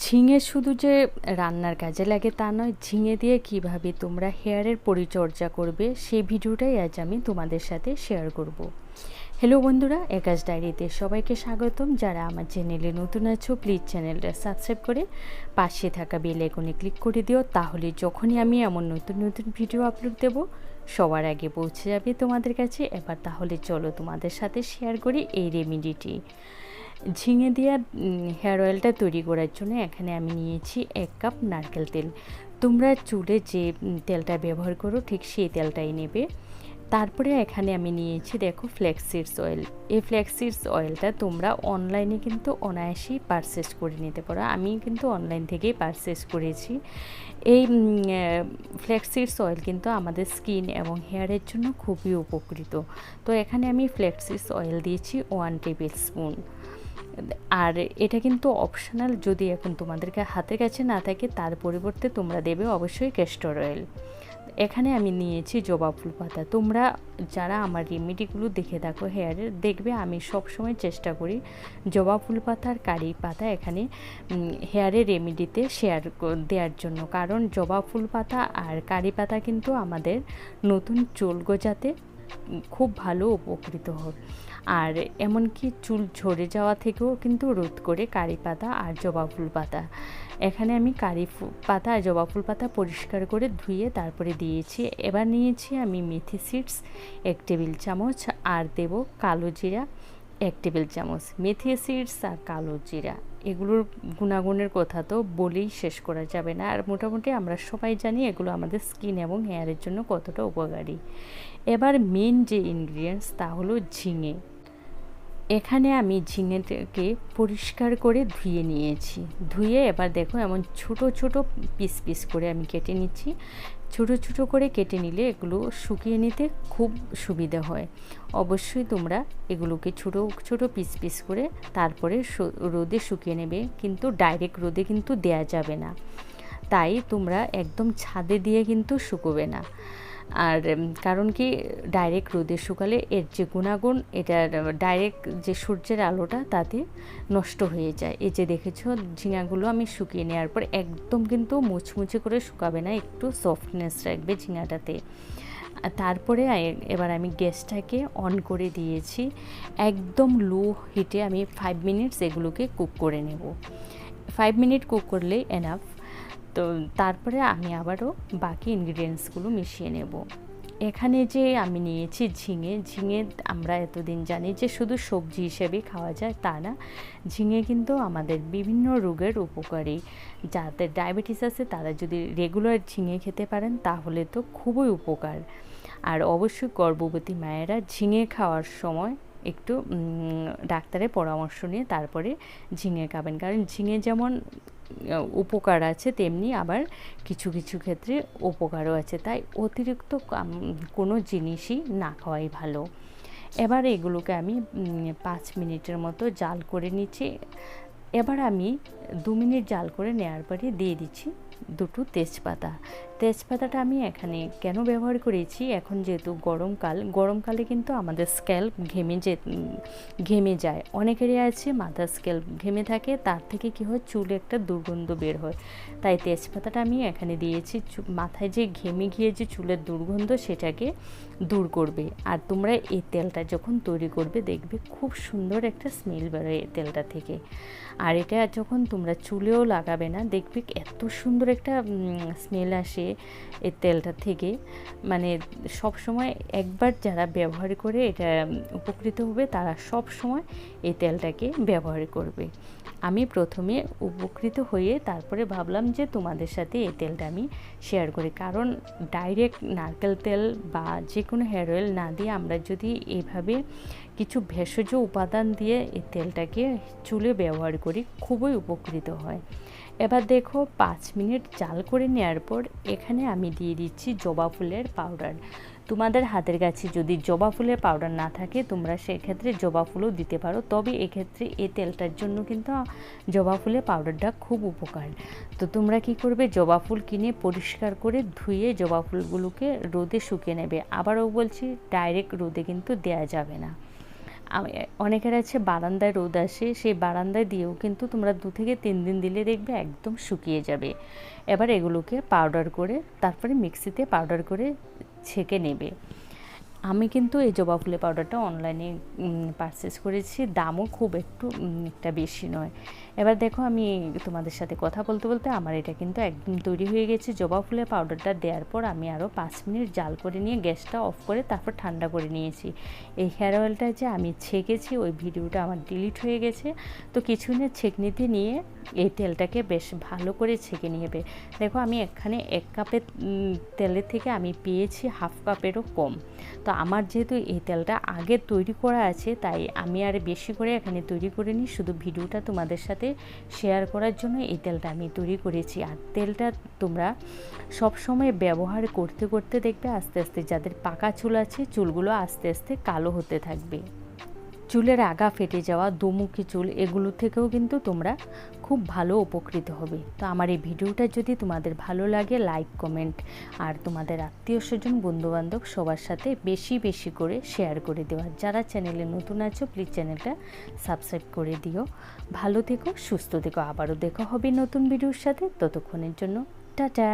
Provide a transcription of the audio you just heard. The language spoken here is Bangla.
ঝিঙে শুধু যে রান্নার কাজে লাগে তা নয়, ঝিঙে দিয়ে কিভাবে তোমরা হেয়ারের পরিচর্যা করবে সেই ভিডিওটাই আজ আমি তোমাদের সাথে শেয়ার করব। হ্যালো বন্ধুরা, একাজ ডায়েরিতে সবাইকে স্বাগতম। যারা আমার চ্যানেলে নতুন আছো প্লিজ চ্যানেলটা সাবস্ক্রাইব করে পাশে থাকা বেল আইকনে ক্লিক করে দিও, তাহলে যখনই আমি এমন নতুন নতুন ভিডিও আপলোড দেব সবার আগে পৌঁছে যাবে তোমাদের কাছে। এবার তাহলে চলো তোমাদের সাথে শেয়ার করি এই রেমেডিটি। ঝিঙে দিয়ে হেয়ার অয়েলটা তৈরি করার জন্য এখানে আমি নিয়েছি 1 কাপ নারকেল তেল। তোমরা চুলে যে তেলটা ব্যবহার করো ঠিক সেই তেলটাই নেবে। তারপরে এখানে আমি নিয়েছি দেখো ফ্ল্যাক্স সিডস অয়েল। এই ফ্ল্যাক্স সিডস অয়েলটা তোমরা অনলাইনে কিন্তু অনায়াসেই পারচেস করে নিতে পারো। আমি কিন্তু অনলাইন থেকেই পারচেস করেছি। এই ফ্ল্যাক্স সিডস অয়েল কিন্তু আমাদের স্কিন এবং হেয়ারের জন্য খুবই উপকৃত। তো এখানে আমি ফ্ল্যাক্স সিডস অয়েল দিয়েছি 1 টেবিল স্পুন। আর এটা কিন্তু অপশনাল, যদি এখন তোমাদের হাতের কাছে না থাকে তার পরিবর্তে তোমরা দেবে অবশ্যই ক্যাস্টর অয়েল। এখানে আমি নিয়েছি জবা ফুল পাতা। তোমরা যারা আমার রেমেডিগুলো দেখে থাকো হেয়ারের, দেখবে আমি সব সময় চেষ্টা করি জবা ফুল পাতা আর কারি পাতা এখানে হেয়ারের রেমেডিতে শেয়ার দেওয়ার জন্য, কারণ জবা ফুল পাতা আর কারি পাতা কিন্তু আমাদের নতুন চুল গজাতে খুব ভালো উপকৃত হয়। আর এমনকি চুল ঝরে যাওয়া থেকেও কিন্তু রোধ করে কারি পাতা আর জবা ফুল পাতা। এখানে আমি কারি পাতা আর জবা ফুল পাতা পরিষ্কার করে ধুয়ে তারপরে দিয়েছি। এবার নিয়েছি আমি মেথি সিডস 1 টেবিল চামচ, আর দেব কালো জিরা 1 টেবিল চামচ। মেথি সিডস আর কালো জিরা এগুলোর গুণাগুণের কথা তো বলেই শেষ করা যাবে না। আর মোটামুটি আমরা সবাই জানি এগুলো আমাদের স্কিন এবং হেয়ারের জন্য কতটা উপকারী। এবার মেন যে ইনগ্রিডিয়েন্টস তা হলো ঝিঙে। এখানে আমি ঝিঙেটাকে পরিষ্কার করে ধুয়ে নিয়েছি। ধুয়ে এবার দেখো এমন ছোট ছোট পিস পিস করে আমি কেটে নিচ্ছি। ছোট ছোট করে কেটে নিলে এগুলো শুকিয়ে নিতে খুব সুবিধা হয়। অবশ্যই তোমরা এগুলোকে ছোট ছোট পিস পিস করে তারপরে রোদে শুকিয়ে নেবে, কিন্তু ডাইরেক্ট রোদে কিন্তু দেয়া যাবে না। তাই তোমরা একদম ছাদে দিয়ে কিন্তু শুকোবে না। আর কারণ কি, ডাইরেক্ট রোদে শুকালে এর যে গুণাগুণ, এটা ডাইরেক্ট যে সূর্যের আলোটা তাতে নষ্ট হয়ে যায়। এই যে দেখেছো ঝিঙাগুলো আমি শুকিয়ে নেওয়ার পর একদম কিন্তু মুচমুচে করে শুকাবে না, একটু সফটনেস রাখবে ঝিঙাটাতে। তারপরে এবার আমি গ্যাসটাকে অন করে দিয়েছি। একদম লো হিটে আমি 5 মিনিটস এগুলোকে কুক করে নেব। 5 মিনিট কুক করলেই এনাফ। তো তারপরে আমি আবারও বাকি ইনগ্রিডিয়েন্টসগুলো মিশিয়ে নেব। এখানে যে আমি নিয়েছি ঝিঙে। আমরা এতদিন জানি যে শুধু সবজি হিসেবেই খাওয়া যায়, তা না। ঝিঙে কিন্তু আমাদের বিভিন্ন রোগের উপকারী। যাদের ডায়াবেটিস আছে তারা যদি রেগুলার ঝিঙে খেতে পারেন তাহলে তো খুবই উপকার। আর অবশ্যই গর্ভবতী মায়েরা ঝিঙে খাওয়ার সময় একটু ডাক্তারের পরামর্শ নিয়ে তারপরে ঝিঙে খাবেন, কারণ ঝিঙে যেমন উপকার আছে তেমনি আবার কিছু কিছু ক্ষেত্রে উপকারও আছে। তাই অতিরিক্ত কোনো জিনিসই না খাওয়াই ভালো। এবার এগুলোকে আমি 5 মিনিটের মতো জাল করে নিচ্ছি। এবার আমি 2 মিনিট জাল করে নেওয়ার পরে দিয়ে দিচ্ছি 2টো তেজপাতা। তেজপাতাটা আমি এখানে কেন ব্যবহার করেছি, এখন যেহেতু গরমকালে কিন্তু আমাদের স্ক্যাল্প ঘেমে যায়। অনেকেরই আছে মাথার স্ক্যাল্প ঘেমে থাকে, তার থেকে কি হয় চুলে একটা দুর্গন্ধ বের হয়। তাই তেজপাতাটা আমি এখানে দিয়েছি। মাথায় যে ঘেমে গিয়ে যে চুলের দুর্গন্ধ সেটাকে দূর করবে। আর তোমরা এই তেলটা যখন তৈরি করবে দেখবে খুব সুন্দর একটা স্মেল বেরোয় এই তেলটা থেকে। আর এটা যখন তোমরা চুলেও লাগাবে না, দেখবে এত সুন্দর একটা স্মেল আসে এই তেলটা থেকে। মানে সব সময় একবার যারা ব্যবহার করে এটা উপকৃত হবে তারা সব সময় এই তেলটাকে ব্যবহার করবে। আমি প্রথমে উপকৃত হয়ে তারপরে ভাবলাম যে তোমাদের সাথে এই তেলটা আমি শেয়ার করি, কারণ ডাইরেক্ট নারকেল তেল বা যে কোনো হেয়ার অয়েল না দিয়ে আমরা যদি এইভাবে কিছু ভেষজ উপাদান দিয়ে এই তেলটাকে চুলে ব্যবহার করি খুবই উপকৃত হয়। এবার দেখো 5 মিনিট জাল করে নেওয়ার পর এখানে আমি দিয়ে দিচ্ছি জবা ফুলের পাউডার। তোমাদের হাতের কাছে যদি জবা ফুলের পাউডার না থাকে তোমরা সেক্ষেত্রে জবা ফুলও দিতে পারো, তবে এক্ষেত্রে এই তেলটার জন্য কিন্তু জবা ফুলের পাউডারটা খুব উপকার। তো তোমরা কি করবে, জবা ফুল কিনে পরিষ্কার করে ধুয়ে জবা ফুলগুলোকে রোদে শুকিয়ে নেবে। আবারও বলছি, ডাইরেক্ট রোদে কিন্তু দেয়া যাবে না। অনেকের আছে বারান্দায় রোদ আসে, সেই বারান্দায় দিয়েও কিন্তু তোমরা 2 থেকে 3 দিন দিলে দেখবে একদম শুকিয়ে যাবে। এবার এগুলোকে পাউডার করে তারপরে মিক্সিতে পাউডার করে ছেঁকে নেবে। আমি কিন্তু এই জবা ফুলের পাউডারটা অনলাইনে পারচেস করেছি, দামও খুব একটা বেশি নয়। এবার দেখো আমি তোমাদের সাথে কথা বলতে বলতে আমার এটা কিন্তু একদম তৈরি হয়ে গেছে। জবা ফুলের পাউডারটা দেওয়ার পর আমি আরও 5 মিনিট জাল করে নিয়ে গ্যাসটা অফ করে তারপর ঠান্ডা করে নিয়েছি। এই হেয়ার অয়েলটা যে আমি ছেঁকেছি ওই ভিডিওটা আমার ডিলিট হয়ে গেছে, তো কিছুদিনের ছেঁকনিতে নিয়ে এই তেলটাকে বেশ ভালো করে ছেঁকে নেবে। দেখো আমি এখানে 1 কাপের তেলের থেকে আমি পেয়েছি হাফ কাপেরও কম। তো আমার যেহেতু এই তেলটা আগে তৈরি করা আছে তাই আমি আর বেশি করে এখানে তৈরি করে নিই, শুধু ভিডিওটা তোমাদের সাথে শেয়ার করার জন্য এই তেলটা আমি তৈরি করেছি। আর তেলটা তোমরা সব সময় ব্যবহার করতে করতে দেখবে আস্তে আস্তে যাদের পাকা চুল আছে চুলগুলো আস্তে আস্তে কালো হতে থাকবে। চুলের আগা ফেটে যাওয়া, দুমুখী চুল, এগুলো থেকেও কিন্তু তোমরা খুব ভালো উপকৃত হবে। তো আমার এই ভিডিওটা যদি তোমাদের ভালো লাগে লাইক কমেন্ট আর তোমাদের আত্মীয় স্বজন বন্ধুবান্ধব সবার সাথে বেশি বেশি করে শেয়ার করে দেওয়া। যারা চ্যানেলে নতুন আছো প্লিজ চ্যানেলটা সাবস্ক্রাইব করে দিও। ভালো থেকো, সুস্থ থেকো, আবারও দেখা হবে নতুন ভিডিওর সাথে। ততক্ষণের জন্য টাটা।